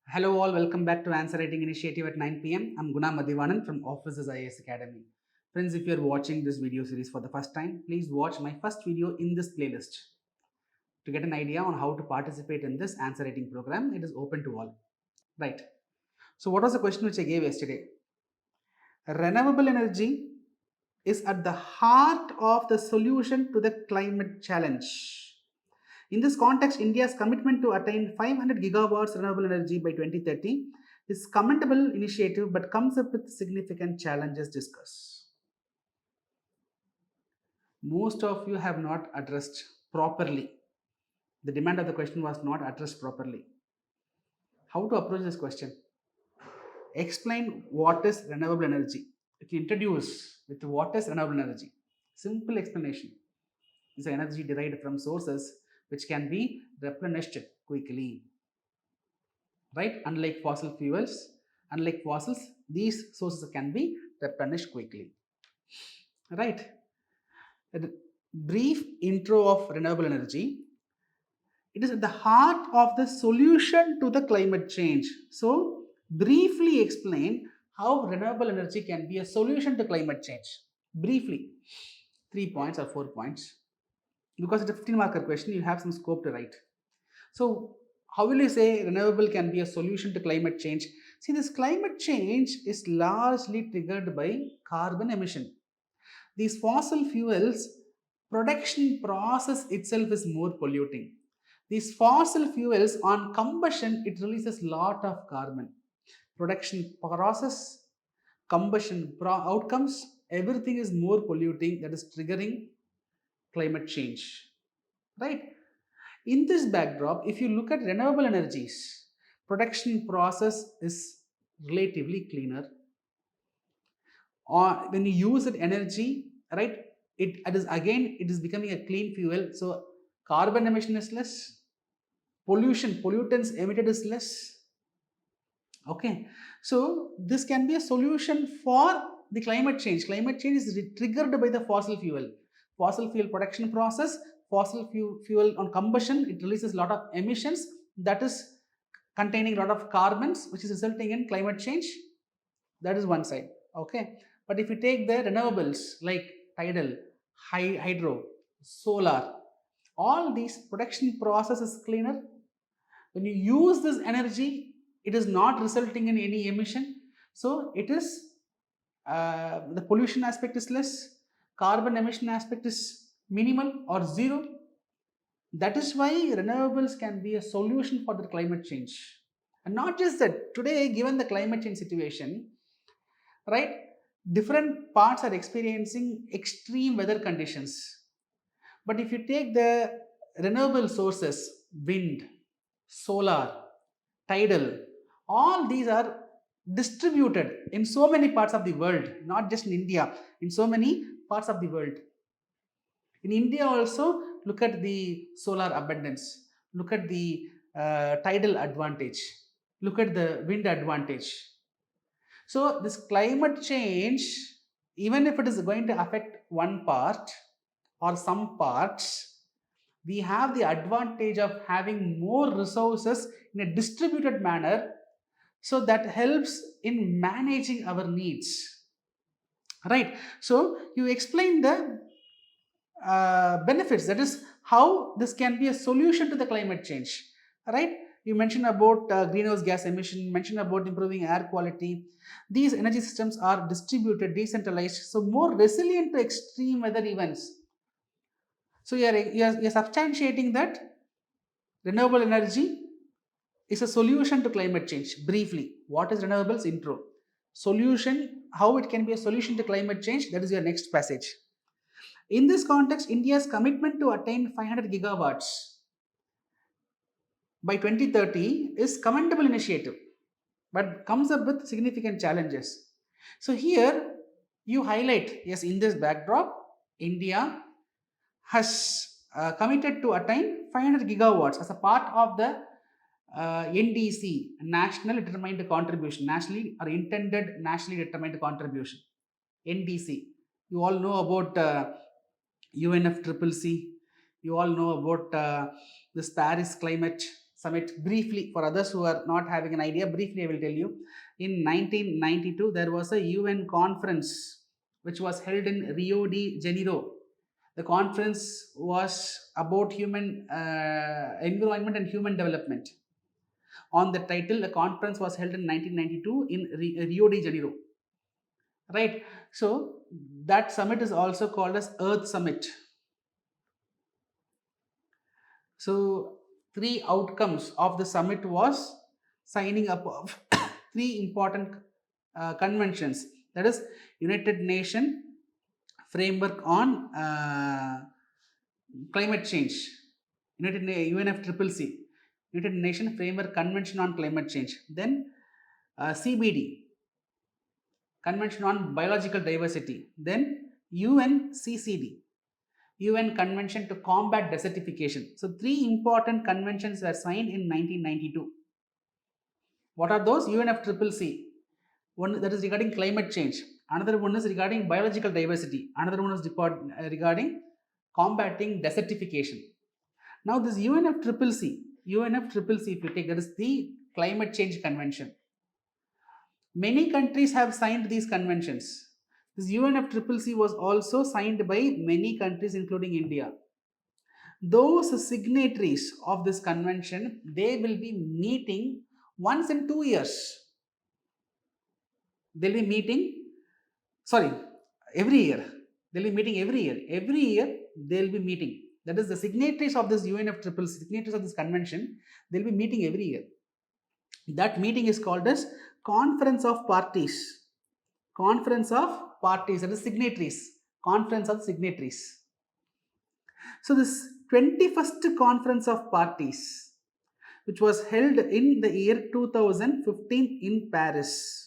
Hello all, welcome back to Answer Writing Initiative at 9 pm. I'm Guna Mathivanan from Offices IAS Academy. Friends, if you're watching this video series for the first time, please watch my first video in this playlist to get an idea on how to participate in this answer writing program. It is open to all. Right. So, what was the question which I gave yesterday? Renewable energy is at the heart of the solution to the climate challenge. In this context, India's commitment to attain 500 gigawatts renewable energy by 2030 is commendable initiative but comes up with significant challenges discussed. Most of you have not addressed properly. The demand of the question was not addressed properly. How to approach this question? Explain what is renewable energy. If you introduce with what is renewable energy, simple explanation. Is energy derived from sources which can be replenished quickly. Right? Unlike fossil fuels, unlike fossils, these sources can be replenished quickly. Right? A brief intro of renewable energy. It is at the heart of the solution to the climate change. So, briefly explain how renewable energy can be a solution to climate change. Briefly, 3 points or 4 points. Because it's a 15 marker question, you have some scope to write. So, how will you say renewable can be a solution to climate change? See, this climate change is largely triggered by carbon emission. These fossil fuels production process itself is more polluting. These fossil fuels on combustion, it releases lot of carbon. Production process, outcomes, everything is more polluting, that is triggering climate change. Right? In this backdrop, if you look at renewable energies, production process is relatively cleaner. Or when you use that energy, right, it is becoming a clean fuel. So carbon emission is less, pollutants emitted is less. Okay, so this can be a solution for the climate change. Climate change is triggered by the fossil fuel production process. Fossil fuel on combustion, it releases a lot of emissions that is containing a lot of carbons, which is resulting in climate change. That is one side. Okay, but if you take the renewables like tidal, hydro, solar, all these production process is cleaner. When you use this energy, it is not resulting in any emission. So it is the pollution aspect is less, carbon emission aspect is minimal or zero. That is why renewables can be a solution for the climate change. And not just that, today, given the climate change situation, right, different parts are experiencing extreme weather conditions. But if you take the renewable sources, wind, solar, tidal, all these are distributed in so many parts of the world, not just in India, in so many parts of the world. In India also, look at the solar abundance, look at the tidal advantage, look at the wind advantage. So this climate change, even if it is going to affect one part or some parts, we have the advantage of having more resources in a distributed manner, so that helps in managing our needs. Right? So you explain the benefits, that is how this can be a solution to the climate change. Right? You mentioned about greenhouse gas emission, mentioned about improving air quality. These energy systems are distributed, decentralized, so more resilient to extreme weather events. So you're substantiating that renewable energy is a solution to climate change. Briefly, what is renewables? Intro. Solution, how it can be a solution to climate change, that is your next passage. In this context, India's commitment to attain 500 gigawatts by 2030 is commendable initiative, but comes up with significant challenges. So here you highlight, yes, in this backdrop, India has committed to attain 500 gigawatts as a part of the NDC, National Determined Contribution, nationally or intended nationally determined contribution, NDC. You all know about UNFCCC. You all know about this Paris climate. summit. Briefly, for others who are not having an idea, briefly I will tell you. In 1992, there was a UN conference which was held in Rio de Janeiro. The conference was about human environment and human development. On the title, the conference was held in 1992 in Rio de Janeiro. Right. So that summit is also called as Earth Summit. So three outcomes of the summit was signing up of three important conventions. That is United Nation framework on climate change, UNFCCC, United Nation Framework Convention on Climate Change. Then CBD, Convention on Biological Diversity. Then UNCCD, UN Convention to Combat Desertification. So three important conventions were signed in 1992. What are those? UNFCCC. One that is regarding climate change. Another one is regarding biological diversity. Another one is regarding combating desertification. Now this UNFCCC, if you take, that is the Climate Change Convention. Many countries have signed these conventions. This UNFCCC was also signed by many countries including India. Those signatories of this convention, they will be meeting once in 2 years. They'll be meeting, every year. They'll be meeting every year. Every year they'll be meeting. That is the signatories of this UNFCCC, signatories of this convention, they'll be meeting every year. That meeting is called as Conference of Parties. Conference of Parties, that is signatories. Conference of Signatories. So this 21st Conference of Parties, which was held in the year 2015 in Paris.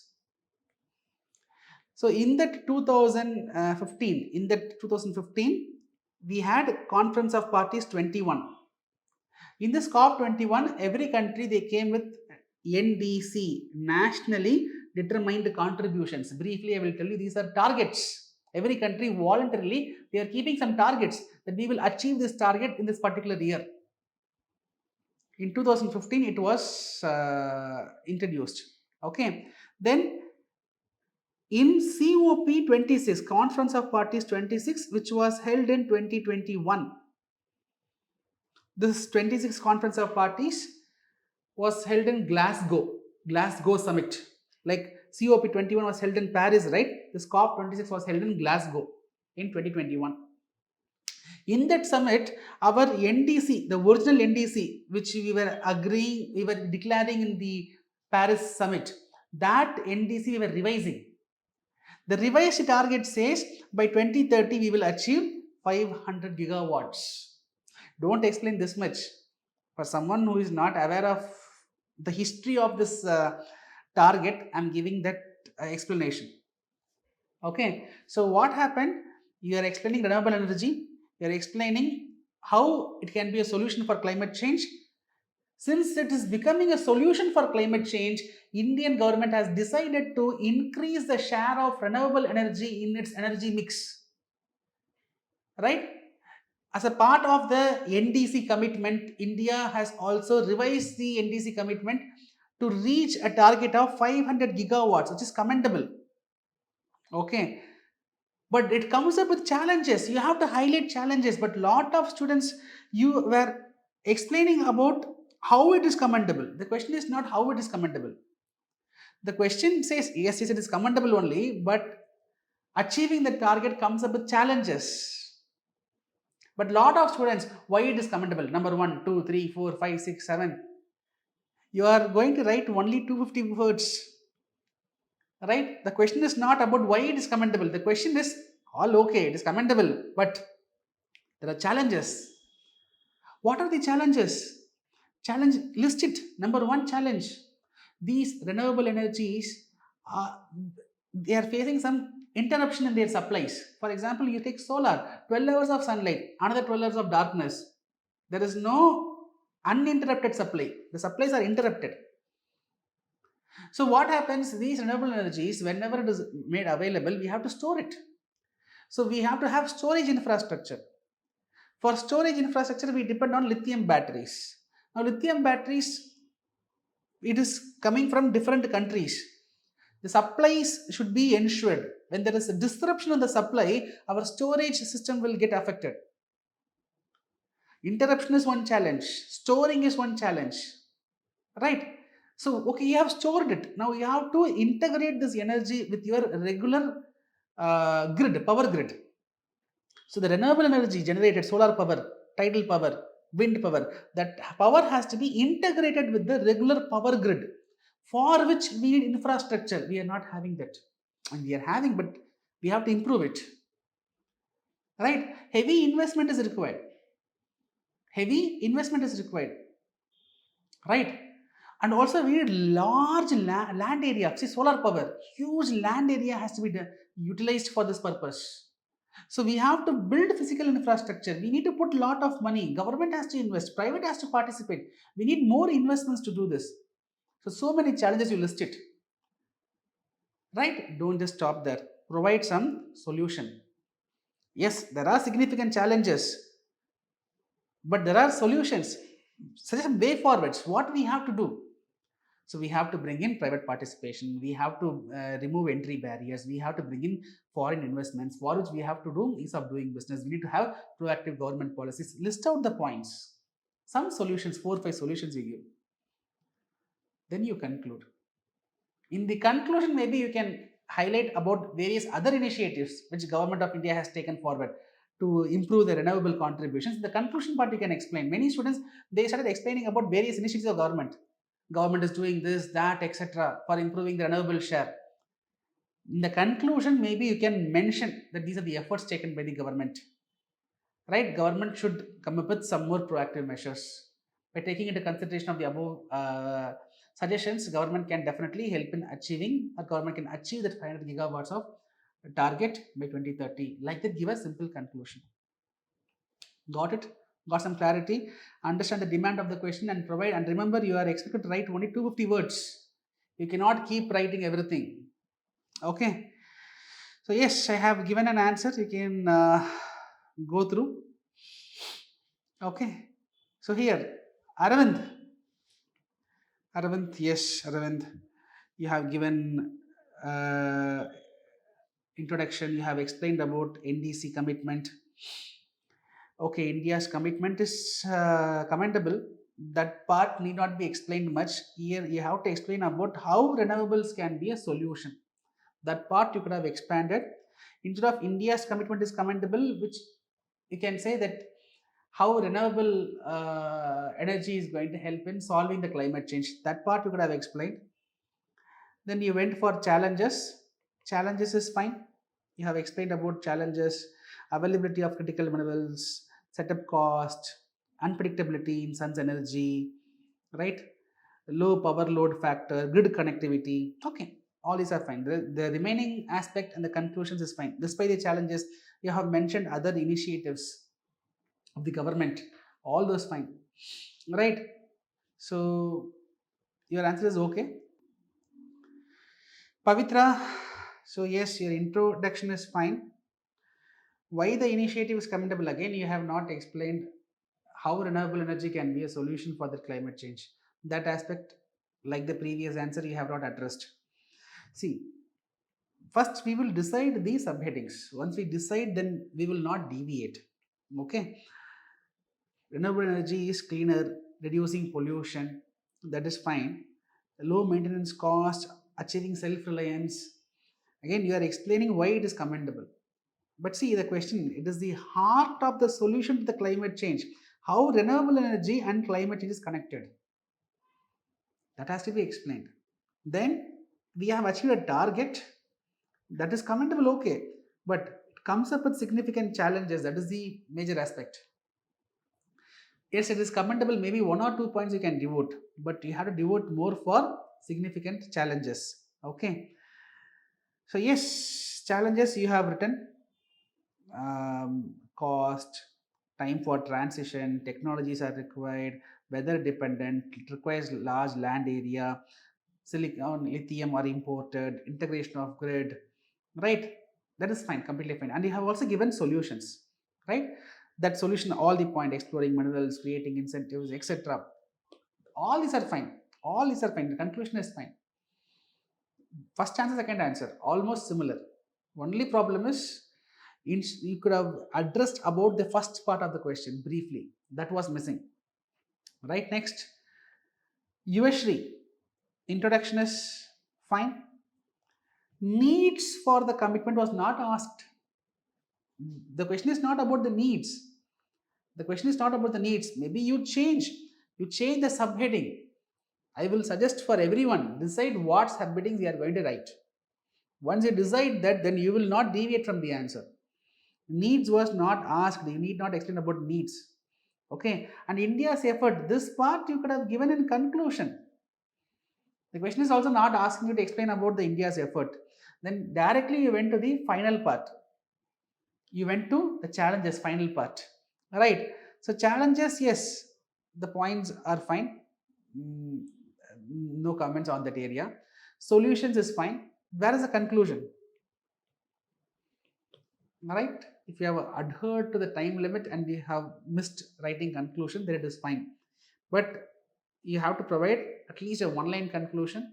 So in that 2015, we had Conference of Parties 21. In this COP21, every country they came with NDC, nationally determined contributions. Briefly, I will tell you, these are targets. Every country voluntarily, they are keeping some targets that we will achieve this target in this particular year. In 2015, it was introduced. Okay. Then in COP26, Conference of Parties 26, which was held in 2021, this 26th Conference of Parties was held in Glasgow Summit. Like COP21 was held in Paris, right? This COP26 was held in Glasgow in 2021. In that summit, our NDC, the original NDC, which we were declaring in the Paris summit, that NDC we were revising. The revised target says by 2030 we will achieve 500 gigawatts. Don't explain this much. For someone who is not aware of the history of this target, I'm giving that explanation. Okay, so what happened? You are explaining renewable energy, you are explaining how it can be a solution for climate change. Since it is becoming a solution for climate change, Indian government has decided to increase the share of renewable energy in its energy mix. Right? As a part of the NDC commitment, India has also revised the NDC commitment to reach a target of 500 gigawatts, which is commendable. Okay. But it comes up with challenges. You have to highlight challenges. But lot of students, you were explaining about how it is commendable. The question is not how it is commendable. The question says, yes, it is commendable only, but achieving the target comes up with challenges. But lot of students, why it is commendable? Number 1, 2, 3, 4, 5, 6, 7. You are going to write only 250 words. Right? The question is not about why it is commendable. The question is, all okay, it is commendable, but there are challenges. What are the challenges? List it. Number 1 challenge. These renewable energies, they are facing some interruption in their supplies. For example, you take solar, 12 hours of sunlight, another 12 hours of darkness. There is no uninterrupted supply. The supplies are interrupted. So what happens? These renewable energies, whenever it is made available, we have to store it. So we have to have storage infrastructure. For storage infrastructure, we depend on lithium batteries. Now, lithium batteries, it is coming from different countries. The supplies should be ensured. When there is a disruption in the supply, our storage system will get affected. Interruption is one challenge, storing is one challenge, right? So okay, you have stored it, now you have to integrate this energy with your regular grid, power grid. So the renewable energy generated, solar power, tidal power, wind power, that power has to be integrated with the regular power grid, for which we need infrastructure. We are not having that, and we are having, but we have to improve it, right? Heavy investment is required, heavy investment is required, right? And also we need large land area. See, solar power, huge land area has to be utilized for this purpose. So we have to build physical infrastructure, we need to put lot of money, government has to invest, private has to participate, we need more investments to do this. So many challenges you listed, right? Don't just stop there, provide some solution. Yes, there are significant challenges, but there are solutions. Such a way forwards, what we have to do. So we have to bring in private participation, we have to remove entry barriers, we have to bring in foreign investments, for which we have to do ease of doing business, we need to have proactive government policies. List out the points, some solutions, 4 5 solutions you give, then you conclude. In the conclusion, maybe you can highlight about various other initiatives which government of India has taken forward to improve the renewable contributions. In the conclusion part, you can explain. Many students, they started explaining about various initiatives of government. Government is doing this, that, etc., for improving the renewable share. In the conclusion, maybe you can mention that these are the efforts taken by the government, right? Government should come up with some more proactive measures. By taking into consideration of the above suggestions, government can definitely help in achieving, or government can achieve that 500 gigawatts of target by 2030. Like that, give a simple conclusion. Got it? Got some clarity? Understand the demand of the question and provide. And remember, you are expected to write only 250 words. You cannot keep writing everything. Okay. So yes, I have given an answer, you can go through. Okay. So here, Aravind. Aravind, yes, Aravind, you have given uh, introduction. You have explained about NDC commitment. Okay, India's commitment is commendable. That part need not be explained much. Here, you have to explain about how renewables can be a solution. That part you could have expanded. Instead of India's commitment is commendable, which you can say that how renewable energy is going to help in solving the climate change. That part you could have explained. Then you went for challenges. Challenges is fine. You have explained about challenges, availability of critical minerals, setup cost, unpredictability in sun's energy, right? Low power load factor, grid connectivity. Okay, all these are fine. The remaining aspect and the conclusions is fine. Despite the challenges, you have mentioned other initiatives of the government. All those fine, right? So your answer is okay. Pavitra, so yes, your introduction is fine. Why the initiative is commendable? Again, you have not explained how renewable energy can be a solution for the climate change. That aspect, like the previous answer, you have not addressed. See, first we will decide the subheadings. Once we decide, then we will not deviate. Okay. Renewable energy is cleaner, reducing pollution. That is fine. Low maintenance cost, achieving self reliance. Again, you are explaining why it is commendable. But see, the question, it is the heart of the solution to the climate change. How renewable energy and climate change is connected. That has to be explained. Then we have achieved a target that is commendable, okay. But it comes up with significant challenges. That is the major aspect. Yes, it is commendable. Maybe 1 or 2 points you can devote, but you have to devote more for significant challenges. Okay. So, yes, challenges you have written, cost, time for transition, technologies are required, weather dependent, it requires large land area, silicon, lithium are imported, integration of grid, right? That is fine, completely fine. And you have also given solutions, right? That solution, all the point, exploring minerals, creating incentives, etc. All these are fine. All these are fine. The conclusion is fine. First answer, second answer, almost similar. Only problem is you could have addressed about the first part of the question briefly. That was missing. Right, next. Yuvashri, introduction is fine. Needs for the commitment was not asked. The question is not about the needs. The question is not about the needs. Maybe you change the subheading. I will suggest for everyone, decide what subheadings you are going to write. Once you decide that, then you will not deviate from the answer. Needs was not asked. You need not explain about needs. Okay. And India's effort, this part you could have given in conclusion. The question is also not asking you to explain about the India's effort. Then directly you went to the final part. You went to the challenges, final part. Right. So challenges, yes, the points are fine. No comments on that area. Solutions is fine. Where is the conclusion? Right? If you have adhered to the time limit and you have missed writing conclusion, then it is fine. But you have to provide at least a one-line conclusion.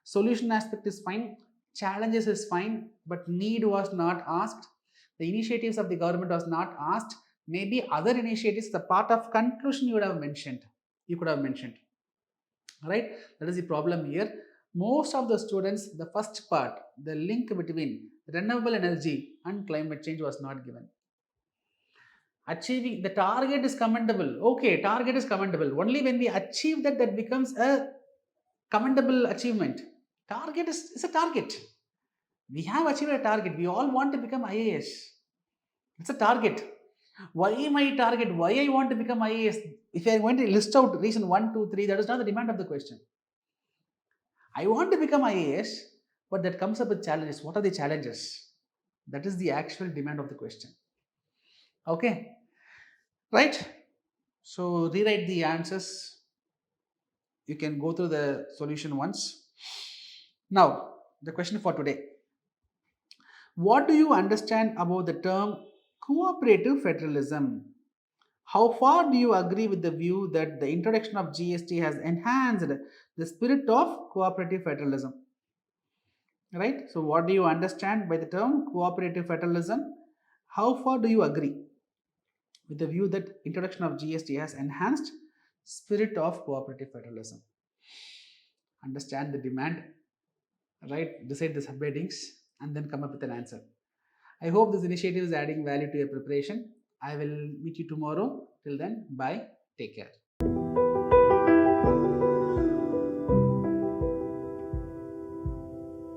Solution aspect is fine. Challenges is fine, but need was not asked. The initiatives of the government was not asked. Maybe other initiatives, the part of conclusion you would have mentioned. You could have mentioned. Right? That is the problem here. Most of the students, the first part, the link between renewable energy and climate change was not given. Achieving the target is commendable. Okay, target is commendable. Only when we achieve that, that becomes a commendable achievement. Target is a target. We have achieved a target. We all want to become IAS. It's a target. Why my target? Why I want to become IAS? If I am going to list out reason 1, 2, 3, that is not the demand of the question. I want to become IAS, but that comes up with challenges. What are the challenges? That is the actual demand of the question. Okay, right? So rewrite the answers. You can go through the solution once. Now, the question for today. What do you understand about the term cooperative federalism? How far do you agree with the view that the introduction of GST has enhanced the spirit of cooperative federalism? Right? So, what do you understand by the term cooperative federalism? How far do you agree with the view that introduction of GST has enhanced spirit of cooperative federalism? Understand the demand, right? Decide the subheadings and then come up with an answer. I hope this initiative is adding value to your preparation. I will meet you tomorrow. Till then, bye. Take care.